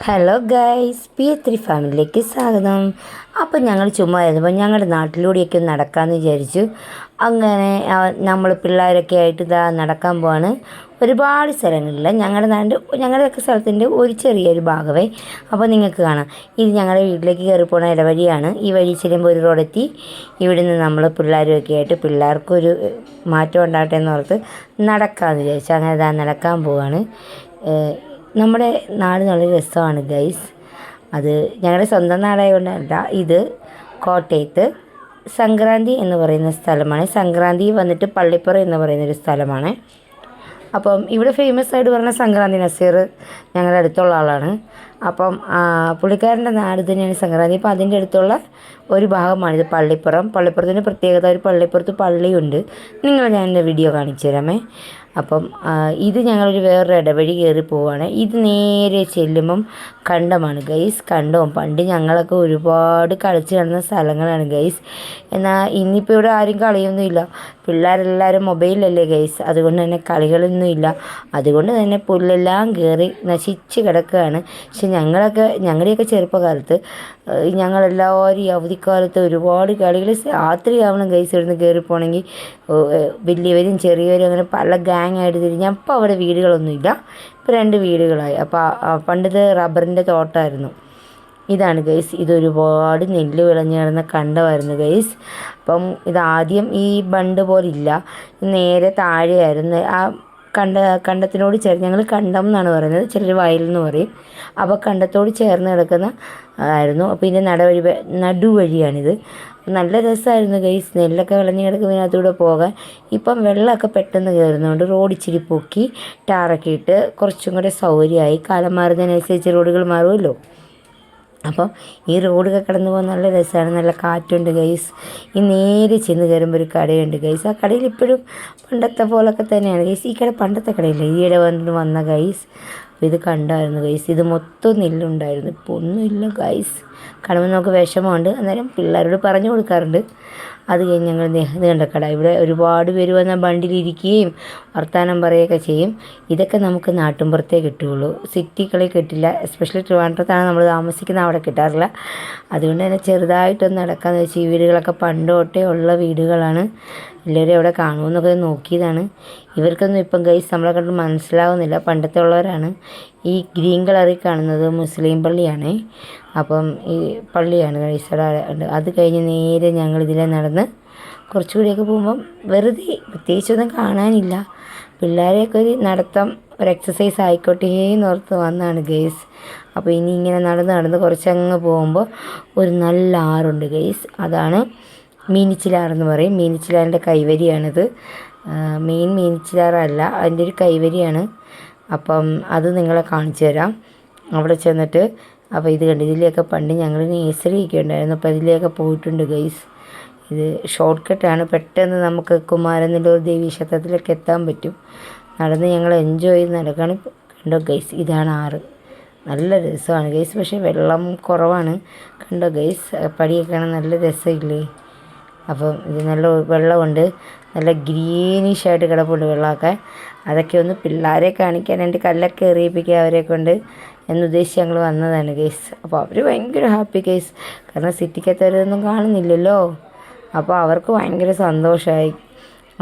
Hello guys, പി3 ഫാമിലിയിലേക്ക് സ്വാഗതം. അപ്പോൾ ഞങ്ങൾ ചുമ്മാ ആയിരുന്നപ്പോൾ ഞങ്ങളുടെ നാട്ടിലൂടെയൊക്കെ നടക്കാമെന്ന് വിചാരിച്ചു. അങ്ങനെ നമ്മൾ പിള്ളേരൊക്കെ ആയിട്ട് ഇതാ നടക്കാൻ പോവാണ്. ഒരുപാട് സ്ഥലങ്ങളില്ല, ഞങ്ങളുടെയൊക്കെ സ്ഥലത്തിൻ്റെ ഒരു ചെറിയൊരു ഭാഗമേ. അപ്പോൾ നിങ്ങൾക്ക് കാണാം, ഇത് ഞങ്ങളുടെ വീട്ടിലേക്ക് കയറി പോകുന്ന ഇടവഴിയാണ്. ഈ വഴി ചെല്ലുമ്പോൾ ഒരു റോഡെത്തി. ഇവിടെ നിന്ന് നമ്മൾ പിള്ളേരൊക്കെ ആയിട്ട് പിള്ളേർക്കൊരു മാറ്റം ഉണ്ടാകട്ടെ എന്നോർത്ത് നടക്കാമെന്ന് വിചാരിച്ചു. അങ്ങനെ ഇതാ നടക്കാൻ പോവാണ്. നമ്മുടെ നാട് നല്ല രസമാണ് ഗൈസ്. അത് ഞങ്ങളുടെ സ്വന്തം നാടായതുകൊണ്ടല്ല, ഇത് കോട്ടയത്ത് സംക്രാന്തി എന്ന് പറയുന്ന സ്ഥലമാണ്. സംക്രാന്തി വന്നിട്ട് പള്ളിപ്പുറം എന്ന് പറയുന്നൊരു സ്ഥലമാണ്. അപ്പം ഇവിടെ ഫേമസ് ആയിട്ട് പറഞ്ഞ സംക്രാന്തി നസീർ ഞങ്ങളുടെ അടുത്തുള്ള ആളാണ്. അപ്പം പുള്ളിക്കാരൻ്റെ നാട് തന്നെയാണ് സംക്രാന്തി. അപ്പോൾ അതിൻ്റെ അടുത്തുള്ള ഒരു ഭാഗമാണിത് പള്ളിപ്പുറത്തിൻ്റെ പ്രത്യേകത, ഒരു പള്ളിപ്പുറത്ത് പള്ളിയുണ്ട്. ഞാൻ എൻ്റെ വീഡിയോ കാണിച്ചു തരാമേ. അപ്പം ഇത് ഞങ്ങളൊരു വേറൊരു ഇടവഴി കയറി പോവുകയാണ്. ഇത് നേരെ ചെല്ലുമ്പം കണ്ടമാണ് ഗൈസ്. കണ്ടവും പണ്ട് ഞങ്ങളൊക്കെ ഒരുപാട് കളിച്ച് കിടന്ന സ്ഥലങ്ങളാണ് ഗൈസ്. എന്നാൽ ഇന്നിപ്പോൾ ഇവിടെ ആരും കളിയൊന്നുമില്ല. പിള്ളേരെല്ലാവരും മൊബൈലല്ലേ ഗൈസ്. അതുകൊണ്ട് തന്നെ കളികളൊന്നുമില്ല. അതുകൊണ്ട് തന്നെ പുല്ലെല്ലാം കയറി നശിച്ച് കിടക്കുകയാണ്. പക്ഷെ ഞങ്ങളുടെയൊക്കെ ചെറുപ്പകാലത്ത് ഞങ്ങളെല്ലാവരും ഈ അവധിക്കാലത്ത് ഒരുപാട് കളികൾ രാത്രിയാവണം ഗൈസ്. ഇവിടുന്ന് കയറിപ്പോണെങ്കിൽ വലിയവരും ചെറിയവരും അങ്ങനെ പല ഗ്യാങ്ങായിട്ട് തിരിഞ്ഞ്. അപ്പോൾ അവിടെ വീടുകളൊന്നുമില്ല, ഇപ്പോൾ 2 വീടുകളായി. അപ്പോൾ പണ്ടത് റബ്ബറിൻ്റെ തോട്ടമായിരുന്നു. ഇതാണ് ഗൈസ്, ഇതൊരുപാട് നെല്ല് വിളഞ്ഞ് കിടന്ന കണ്ടമായിരുന്നു ഗൈസ്. അപ്പം ഇതാദ്യം ഈ ബണ്ട് പോലില്ല, നേരെ താഴെയായിരുന്നു. ആ കണ്ടത്തിനോട് ചേർന്ന്, ഞങ്ങൾ കണ്ടം എന്നാണ് പറയുന്നത്, ചിലർ വയലെന്ന് പറയും. അപ്പോൾ കണ്ടത്തോട് ചേർന്ന് കിടക്കുന്ന ആയിരുന്നു. അപ്പോൾ ഇതിൻ്റെ നടുവഴിയാണിത്. നല്ല രസമായിരുന്നു ഗൈസ്, നെല്ലൊക്കെ വിളഞ്ഞ് കിടക്കുന്നതിനകത്തൂടെ പോകാൻ. ഇപ്പം വെള്ളമൊക്കെ പെട്ടെന്ന് കയറുന്നതുകൊണ്ട് റോഡ് ഇച്ചിരി പൊക്കി ടാറൊക്കെ ഇട്ട് കുറച്ചും കൂടെ സൗകര്യമായി. കാലം മാറുന്നതിനനുസരിച്ച് റോഡുകൾ മാറുമല്ലോ. അപ്പം ഈ റോഡൊക്കെ കടന്നു പോകാൻ നല്ല രസമാണ്, നല്ല കാറ്റുണ്ട് ഗൈസ്. ഈ നേരെ ചെന്ന് കയറുമ്പോൾ ഒരു കടയുണ്ട് ഗൈസ്. ആ കടയിൽ ഇപ്പോഴും പണ്ടത്തെ പോലൊക്കെ തന്നെയാണ് ഗൈസ്. ഈ കട പണ്ടത്തെ കടയില്ല, ഈയിടെ വന്ന ഗൈസ്. അപ്പോൾ ഇത് കണ്ടായിരുന്നു ഗൈസ്, ഇത് മൊത്തം നെല്ലുണ്ടായിരുന്നു. ഇപ്പോൾ ഒന്നുമില്ല ഗൈസ്. കാണുമ്പോൾ നമുക്ക് വിഷമമുണ്ട്, അന്നേരം പിള്ളേരോട് പറഞ്ഞു കൊടുക്കാറുണ്ട്. അത് കഴിഞ്ഞ് ഞങ്ങൾ ഇത് കണ്ട കട. ഇവിടെ ഒരുപാട് പേര് വന്ന ബണ്ടിലിരിക്കുകയും വർത്തമാനം പറയുകയൊക്കെ ചെയ്യും. ഇതൊക്കെ നമുക്ക് നാട്ടിൻപുറത്തേ കിട്ടുകയുള്ളൂ, സിറ്റികളിൽ കിട്ടില്ല. എസ്പെഷ്യലി ട്രിവാൻഡ്രത്താണ് നമ്മൾ താമസിക്കുന്നത്, അവിടെ കിട്ടാറില്ല. അതുകൊണ്ട് തന്നെ ചെറുതായിട്ടൊന്ന് നടക്കാമെന്ന് വെച്ചാൽ ഈ വീടുകളൊക്കെ പണ്ട് തൊട്ടേ ഉള്ള വീടുകളാണ്. എല്ലാവരും അവിടെ കാണുമെന്നൊക്കെ നോക്കിയതാണ്. ഇവർക്കൊന്നും ഇപ്പം ഗൈസ് നമ്മളെ കണ്ട് മനസ്സിലാവുന്നില്ല, പണ്ടത്തെ ഉള്ളവരാണ്. ഈ ഗ്രീൻ കളറിൽ കാണുന്നത് മുസ്ലിം പള്ളിയാണ്. അപ്പം ഈ പള്ളിയാണ് ഗൈസ് ഉണ്ട്. അത് കഴിഞ്ഞ് നേരെ ഞങ്ങളിതിലെ നടന്ന് കുറച്ചുകൂടിയൊക്കെ പോകുമ്പം വെറുതെ പ്രത്യേകിച്ചൊന്നും കാണാനില്ല. പിള്ളേരെയൊക്കെ ഒരു നടത്തം, ഒരു എക്സസൈസ് ആയിക്കോട്ടെ എന്നോർത്ത് വന്നതാണ് ഗൈസ്. അപ്പോൾ ഇനി ഇങ്ങനെ നടന്ന് കുറച്ചങ്ങ് പോകുമ്പോൾ ഒരു നല്ല ആറുണ്ട് ഗൈസ്. അതാണ് മീനിച്ചിലാറെന്ന് പറയും. മീനിച്ചിലാറിൻ്റെ കൈവരിയാണിത്. മീനിച്ചിലാറല്ല, അതിൻ്റെ ഒരു കൈവരിയാണ്. അപ്പം അത് നിങ്ങളെ കാണിച്ചു തരാം. അവിടെ ചെന്നിട്ട് അപ്പോൾ ഇത് കണ്ട്, ഇതിലേക്ക് പണ്ട് ഞങ്ങൾ നേഴ്സറിയൊക്കെ ഉണ്ടായിരുന്നു. അപ്പോൾ ഇതിലേക്ക് പോയിട്ടുണ്ട് ഗൈസ്. ഇത് ഷോർട്ട് കട്ടാണ്, പെട്ടെന്ന് നമുക്ക് കുമാരനെല്ലൂർ ദേവീ ക്ഷേത്രത്തിലേക്ക് എത്താൻ പറ്റും. നടന്ന് ഞങ്ങൾ എൻജോയ് ചെയ്ത് നടക്കുകയാണ്. കണ്ടോ ഗൈസ്, ഇതാണ് ആറ്. നല്ല രസമാണ് ഗൈസ്, പക്ഷേ വെള്ളം കുറവാണ്. കണ്ടോ ഗൈസ്, പടിയൊക്കെ കാണാൻ നല്ല രസമില്ലേ. അപ്പം ഇത് നല്ല വെള്ളമുണ്ട്, നല്ല ഗ്രീനിഷായിട്ട് കിടപ്പുണ്ട് വെള്ളമൊക്കെ. അതൊക്കെ ഒന്ന് പിള്ളേരെ കാണിക്കാൻ വേണ്ടി കല്ലൊക്കെ എറിയിപ്പിക്കുക അവരെ കൊണ്ട് എന്നുദ്ദേശിച്ച് ഞങ്ങൾ വന്നതാണ് ഗൈസ്. അപ്പോൾ അവർ ഭയങ്കര ഹാപ്പി ഗൈസ്, കാരണം സിറ്റിക്കകത്തവരൊന്നും കാണുന്നില്ലല്ലോ. അപ്പോൾ അവർക്ക് ഭയങ്കര സന്തോഷമായി.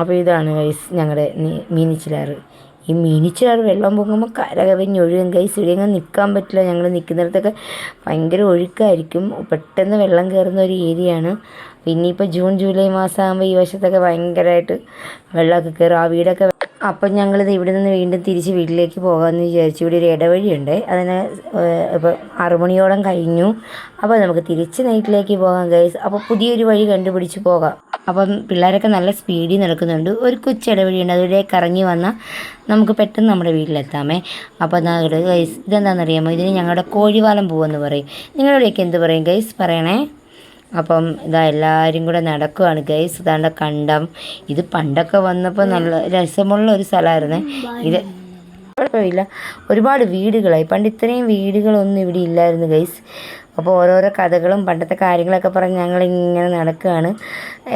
അപ്പോൾ ഇതാണ് ഗൈസ് ഞങ്ങളുടെ മീനിച്ചിലാറ്. ഈ മീനിച്ചിലാറ് വെള്ളം പൊങ്ങുമ്പോൾ കരകവിഞ്ഞൊഴുകും ഗൈസ്. ഇവിടെയെങ്കിലും നിൽക്കാൻ പറ്റില്ല. ഞങ്ങൾ നിൽക്കുന്നിടത്തൊക്കെ ഭയങ്കര ഒഴുക്കായിരിക്കും, പെട്ടെന്ന് വെള്ളം കയറുന്ന ഒരു ഏരിയയാണ്. പിന്നെ ഇപ്പോൾ ജൂൺ ജൂലൈ മാസമാകുമ്പോൾ ഈ വശത്തൊക്കെ ഭയങ്കരമായിട്ട് വെള്ളമൊക്കെ കയറും. ആ വീടൊക്കെ. അപ്പം ഞങ്ങളിത് ഇവിടെ നിന്ന് വീണ്ടും തിരിച്ച് വീട്ടിലേക്ക് പോകാമെന്ന് വിചാരിച്ചു. ഇവിടെ ഒരു ഇടവഴിയുണ്ട്, അതിന് ഇപ്പോൾ 6 മണിയോളം കഴിഞ്ഞു. അപ്പോൾ നമുക്ക് തിരിച്ച് നൈറ്റിലേക്ക് പോകാം ഗൈസ്. അപ്പോൾ പുതിയൊരു വഴി കണ്ടുപിടിച്ച് പോകാം. അപ്പം പിള്ളേരൊക്കെ നല്ല സ്പീഡിൽ നടക്കുന്നുണ്ട്. ഒരു കൊച്ചു ഇടവഴിയുണ്ട്, അതിലൂടെ കറങ്ങി വന്നാൽ നമുക്ക് പെട്ടെന്ന് നമ്മുടെ വീട്ടിലെത്താമേ. അപ്പോൾ എന്നാ ഗൈസ്, ഇതെന്താണെന്നറിയാമോ, ഇതിന് ഞങ്ങളുടെ കോഴിവാലം പൂവെന്ന് പറയും. നിങ്ങളുടെയൊക്കെ എന്ത് പറയും ഗൈസ്, പറയണേ. അപ്പം ഇതാ എല്ലാവരും കൂടെ നടക്കുകയാണ് ഗൈസ്. ഇതാണ്ട് കണ്ടം. ഇത് പണ്ടൊക്കെ വന്നപ്പോൾ നല്ല രസമുള്ള ഒരു സ്ഥലമായിരുന്നേ. ഇത് കുഴപ്പമില്ല, ഒരുപാട് വീടുകളായി. പണ്ട് ഇത്രയും വീടുകളൊന്നും ഇവിടെ ഇല്ലായിരുന്നു ഗൈസ്. അപ്പോൾ ഓരോരോ കഥകളും പണ്ടത്തെ കാര്യങ്ങളൊക്കെ പറഞ്ഞ് ഞങ്ങളിങ്ങനെ നടക്കുകയാണ്.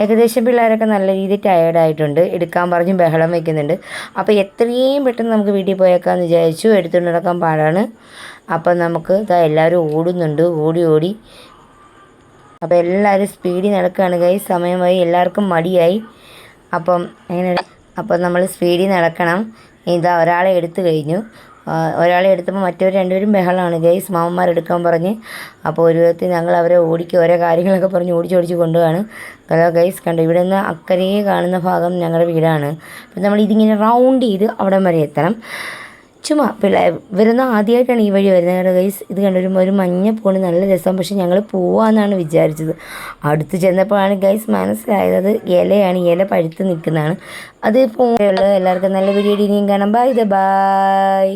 ഏകദേശം പിള്ളേരൊക്കെ നല്ല രീതിയിൽ ടയേർഡായിട്ടുണ്ട്, എടുക്കാൻ പറഞ്ഞ് ബഹളം വയ്ക്കുന്നുണ്ട്. അപ്പോൾ എത്രയും പെട്ടെന്ന് നമുക്ക് വീട്ടിൽ പോയേക്കാമെന്ന് വിചാരിച്ചു. എടുത്തുകൊണ്ട് നടക്കാൻ പാടാണ്. അപ്പം നമുക്ക് ഇതാ എല്ലാവരും ഓടുന്നുണ്ട്, ഓടി ഓടി. അപ്പോൾ എല്ലാവരും സ്പീഡിൽ നടക്കുകയാണ് ഗൈസ്. സമയമായി, എല്ലാവർക്കും മടിയായി. അപ്പം നമ്മൾ സ്പീഡിൽ നടക്കണം. ഇതാ ഒരാളെ എടുത്തു കഴിഞ്ഞു. ഒരാളെ എടുത്തപ്പോൾ മറ്റവർ രണ്ടുപേരും ബഹളമാണ് ഗൈസ്, മാമന്മാരെടുക്കാൻ പറഞ്ഞ്. അപ്പോൾ ഒരു വിധത്തിൽ ഞങ്ങൾ അവരെ ഓരോ കാര്യങ്ങളൊക്കെ പറഞ്ഞ് ഓടിച്ചോടിച്ച് കൊണ്ടുപോവാണ്. ഹലോ ഗൈസ്, കണ്ടു ഇവിടെ നിന്ന് അക്കരെ കാണുന്ന ഭാഗം ഞങ്ങളുടെ വീടാണ്. അപ്പം നമ്മൾ ഇതിങ്ങനെ റൗണ്ട് ചെയ്ത് അവിടം വരെ എത്തണം. ചുമ്മാ വരുന്ന ആദ്യമായിട്ടാണ് ഈ വഴി വരുന്നത് കേട്ടോ ഗൈസ്. ഇത് കണ്ടൊരു ഒരു മഞ്ഞ പൂണ് നല്ല രസം. പക്ഷെ ഞങ്ങൾ പോവാന്നാണ് വിചാരിച്ചത്. അടുത്ത് ചെന്നപ്പോഴാണ് ഗൈസ് മനസ്സിലായത് ഇലയാണ്, ഇല പഴുത്ത് നിൽക്കുന്നതാണ്. അത് പോലെയുള്ളത്. എല്ലാവർക്കും നല്ല വീഡിയോ ഇനിയും കാണാം. ബൈ.